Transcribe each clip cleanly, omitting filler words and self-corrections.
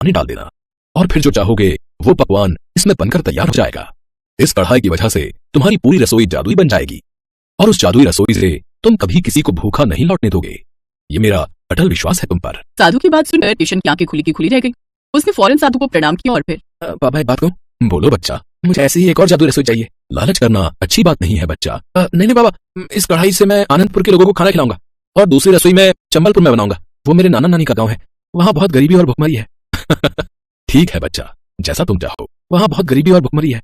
पानी डाल देना और फिर जो चाहोगे वो पकवान इसमें बनकर तैयार हो जाएगा। इस कढ़ाई की वजह से तुम्हारी पूरी रसोई जादुई बन जाएगी और उस जादुई रसोई से तुम कभी किसी को भूखा नहीं लौटने दोगे। ये मेरा अटल विश्वास है तुम पर। साधु की बात सुनकर किशन की आंखें खुली की खुली रह गई। उसने फौरन साधु को प्रणाम किया और फिर पापा एक बात कहूं? बोलो बच्चा, मुझे ऐसी ही एक और जादुई रसोई चाहिए। लालच करना अच्छी बात नहीं है बच्चा। नहीं नहीं बाबा, इस कढ़ाई से मैं आनंदपुर के लोगों को खाना खिलाऊंगा और दूसरी रसोई में चंबलपुर में बनाऊंगा। वो मेरे नाना नानी का गांव है, वहां बहुत गरीबी और भुखमरी है। ठीक है बच्चा, जैसा तुम चाहो। वहां बहुत गरीबी और भुखमरी है।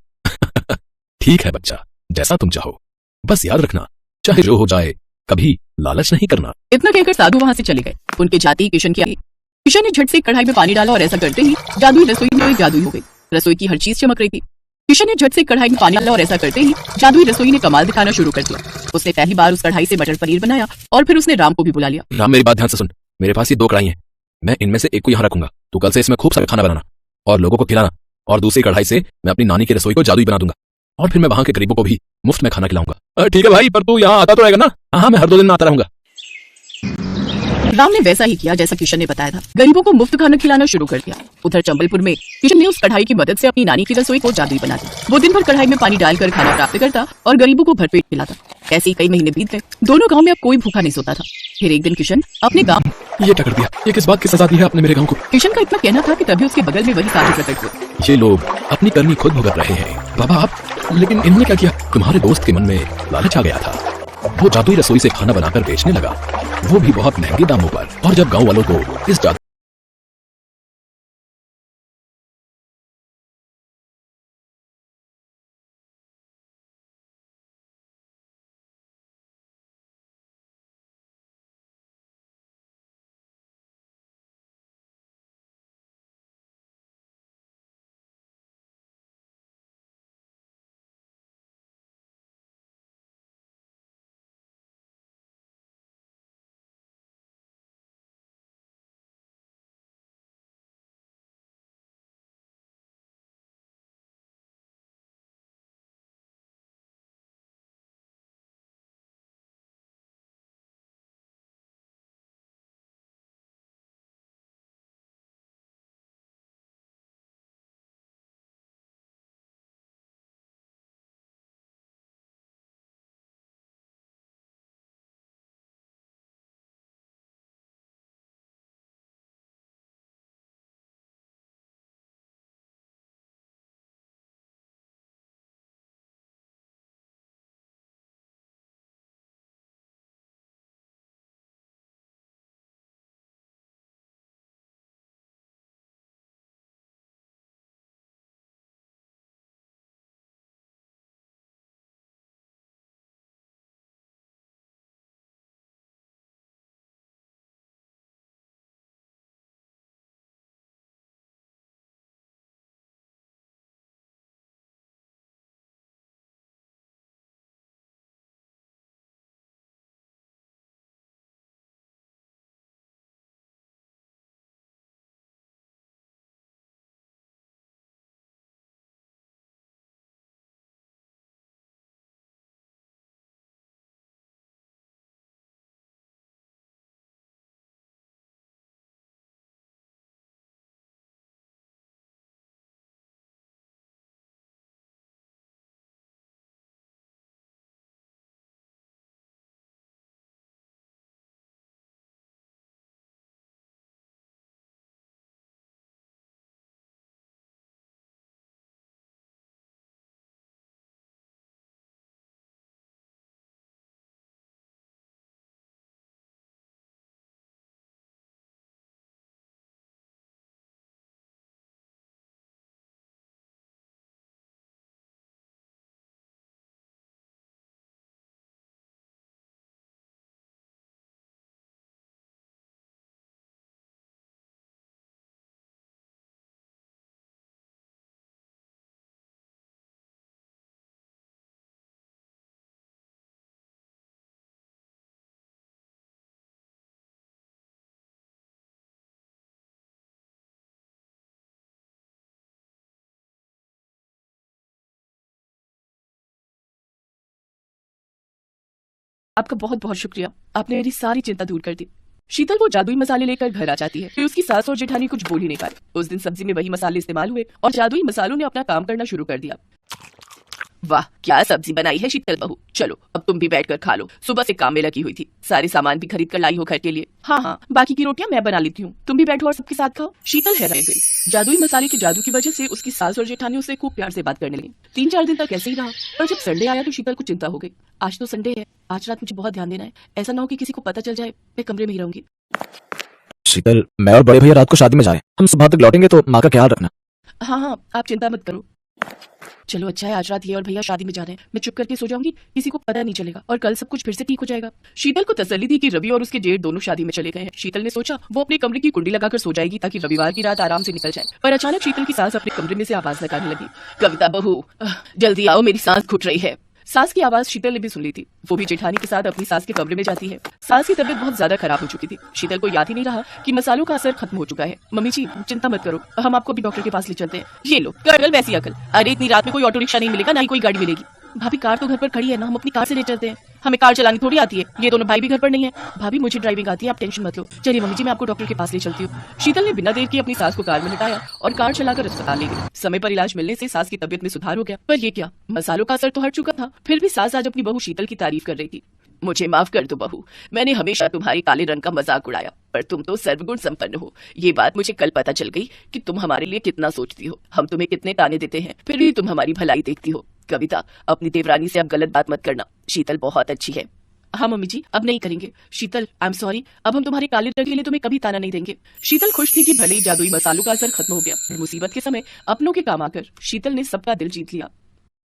ठीक है बच्चा, जैसा तुम चाहो। बस याद रखना, चाहे जो हो जाए कभी लालच नहीं करना। इतना कहकर साधु वहां से चले गए। उनके जाते ही किशन की आई। किशन ने झट से कढ़ाई में पानी डाला और ऐसा करते ही जादुई रसोई में जादुई हो गई। रसोई की हर चीज चमक रही थी। किशन ने झट से कढ़ाई में पानी डाला और ऐसा करते ही जादुई रसोई ने कमाल दिखाना शुरू कर दिया। उसने पहली बार उस कढ़ाई से मटर पनीर बनाया और फिर उसने राम को भी बुला लिया। राम, मेरी बात ध्यान से सुन। मेरे पास ये 2 कढ़ाई हैं। मैं इनमें से एक को यहाँ रखूंगा। तू कल से इसमें खूब सारा खाना बनाना और लोगों को खिलाना, और दूसरी कढ़ाई से मैं अपनी नानी की रसोई को जादुई बना दूंगा और फिर मैं वहां के गरीबों को भी मुफ्त में खाना खिलाऊंगा। ठीक है भाई, पर तू यहाँ आता तो रहेगा ना? हाँ, मैं हर 2 दिन में आता रहूंगा। राम ने वैसा ही किया जैसा किशन ने बताया था। गरीबों को मुफ्त खाना खिलाना शुरू कर दिया। उधर चंबलपुर में किशन ने उस कढ़ाई की मदद से अपनी नानी की रसोई को जादुई बना दिया। वो दिन भर कढ़ाई में पानी डालकर खाना प्राप्त करता और गरीबों को भरपेट खिलाता। ऐसे ही कई महीने बीत गए। दोनों गांव में अब कोई भूखा नहीं सोता था। फिर एक दिन किशन अपने गांव ये क्या कर दिया? ये किस बात की सजा दी है आपने मेरे गांव को? किशन का इतना कहना था कि तभी उसके बगल में वही साधु प्रकट हुए। ये लोग अपनी करनी खुद भुगत रहे हैं बाबा आप। लेकिन इन्होंने क्या किया? तुम्हारे दोस्त के मन में लालच आ गया था। वो जादुई रसोई से खाना बनाकर बेचने लगा, वो भी बहुत महंगे दामों पर। और जब गांव वालों को इस जादू आपका बहुत बहुत शुक्रिया। आपने मेरी सारी चिंता दूर कर दी। शीतल वो जादुई मसाले लेकर घर आ जाती है। फिर उसकी सास और जेठानी कुछ बोल ही नहीं पाए। उस दिन सब्जी में वही मसाले इस्तेमाल हुए और जादुई मसालों ने अपना काम करना शुरू कर दिया। वाह, क्या सब्जी बनाई है शीतल बहू। चलो अब तुम भी बैठकर खा लो। सुबह से काम में लगी हुई थी, सारे सामान भी खरीद कर लाई हो घर के लिए। हाँ, बाकी की रोटियां मैं बना लेती हूँ, तुम भी बैठो और सबके साथ खाओ। शीतल हैरान गई। जादुई मसाले के जादू की वजह से उसकी सास और जेठानी उससे खूब प्यार से बात करने लगी। 3-4 दिन तक ऐसे ही रहा, पर जब संडे आया तो शीतल को चिंता हो गई। आज तो संडे है, आज रात मुझे बहुत ध्यान देना है, ऐसा ना हो कि किसी को पता चल जाए मैं कमरे में ही रहूंगी। शीतल, मैं और बड़े भैया रात को शादी में जाए, हम सुबह तक लौटेंगे तो माँ का ख्याल रखना। हाँ, आप चिंता मत करो। चलो अच्छा है, आज रात ये और भैया शादी में जा रहे हैं, मैं चुप करके सो जाऊंगी, किसी को पता नहीं चलेगा और कल सब कुछ फिर से ठीक हो जाएगा। शीतल को तसल्ली थी कि रवि और उसके जेठ दोनों शादी में चले गए हैं। शीतल ने सोचा वो अपने कमरे की कुंडी लगाकर सो जाएगी ताकि रविवार की रात आराम से निकल जाए। पर अचानक शीतल की सास अपने कमरे में से आवाज लगाने लगी, कविता बहू जल्दी आओ, मेरी सांस घुट रही है। सास की आवाज शीतल ने भी सुन ली थी। वो भी जेठानी के साथ अपनी सास के कमरे में जाती है। सास की तबीयत बहुत ज्यादा खराब हो चुकी थी। शीतल को याद ही नहीं रहा कि मसालों का असर खत्म हो चुका है। मम्मी जी चिंता मत करो, हम आपको भी डॉक्टर के पास ले चलते हैं। ये लो अकल वैसी अकल। अरे इतनी रात में कोई ऑटो रिक्शा नहीं मिलेगा, ना ही कोई गाड़ी मिलेगी। भाभी कार तो घर पर खड़ी है ना, हम अपनी कार से ले चलते हैं। हमें कार चलानी थोड़ी आती है, ये दोनों भाई भी घर पर नहीं है। भाभी मुझे ड्राइविंग आती है, आप टेंशन मत लो। चलिए मम्मी जी, मैं आपको डॉक्टर के पास ले चलती हूँ। शीतल ने बिना देर के अपनी सास को कार में लिटाया और कार चलाकर अस्पताल ले गई। समय पर इलाज मिलने से सास की तबीयत में सुधार हो गया। पर ये क्या, मसालों का असर तो हट चुका था। फिर भी सास आज अपनी बहू शीतल की तारीफ कर रही थी। मुझे माफ कर दो बहू, मैंने हमेशा तुम्हारे काले रंग का मजाक उड़ाया, पर तुम तो सर्वगुण संपन्न हो। ये बात मुझे कल पता चल गई कि तुम हमारे लिए कितना सोचती हो। हम तुम्हें कितने ताने देते हैं, फिर भी तुम हमारी भलाई देखती हो। कविता, अपनी देवरानी से अब गलत बात मत करना, शीतल बहुत अच्छी है। हाँ मम्मी जी, अब नहीं करेंगे। शीतल, आई एम सॉरी, अब हम तुम्हारे काले रंग के लिए तुम्हें कभी ताना नहीं देंगे। शीतल खुश थी कि भले ही जादुई मसालों का असर खत्म हो गया। मुसीबत के समय अपनों के काम आकर शीतल ने सबका दिल जीत लिया।